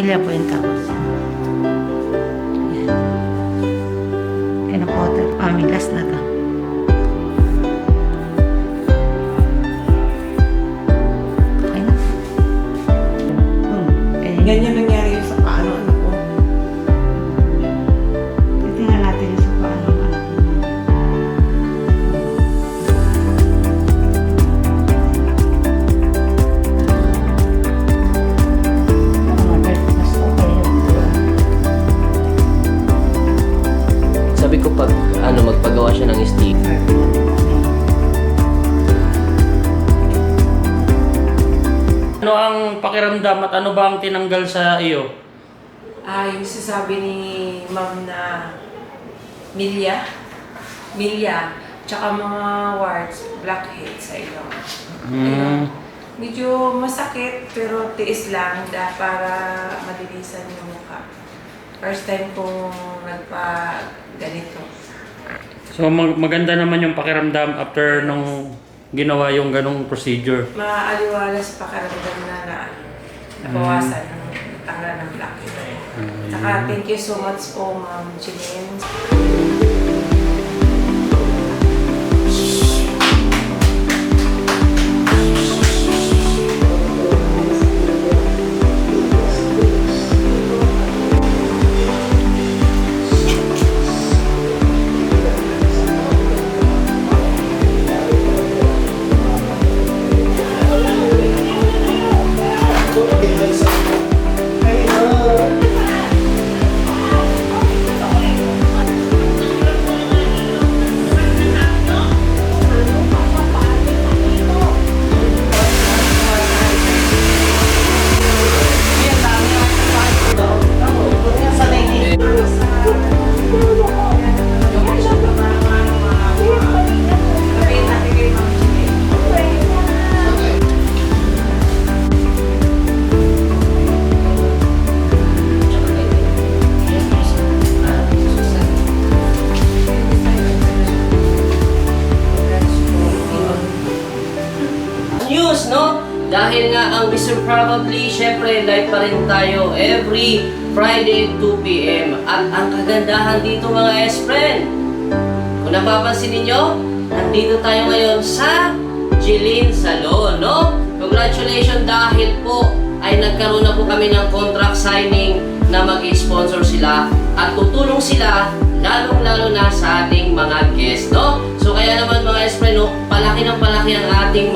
Pamilya po yung tapos. Yan. Kinakoter. Pamilas na to. Okay na. Okay. Ganyan nangyari yung sa paano anak ko. Titingnan natin yung sa paano ang anak mo. Mas okay yun. Sabi ko pag magpagawa siya ng sticker. Ano ang pakiramdam at ano ba ang tinanggal sa iyo? Yung sasabi ni ma'am na milya, tsaka mga warts, blackheads sa ilong. Ayun. Medyo masakit pero tiis lang para malinisan yung mukha. First time kong nagpa-ganito. So maganda naman yung pakiramdam after nung ginawa yung ganong procedure. Maaliwalas pakiramdam na nabawasan ng tanggal ng blackhead. Saka thank you so much po Ma'am Jeline. News, no? Dahil nga ang Mr. Probably, syempre live pa rin tayo every Friday 2 p.m. At ang kagandahan dito mga S-Friend, kung napapansin ninyo, nandito tayo ngayon sa Jeline Salon, no? Congratulations dahil po ay nagkaroon na po kami ng contract signing na mag-sponsor sila at tutulong sila lalong-lalo na sa ating mga guests, no? So kaya naman mga S-Friend, no, palaki ng palaki ang ating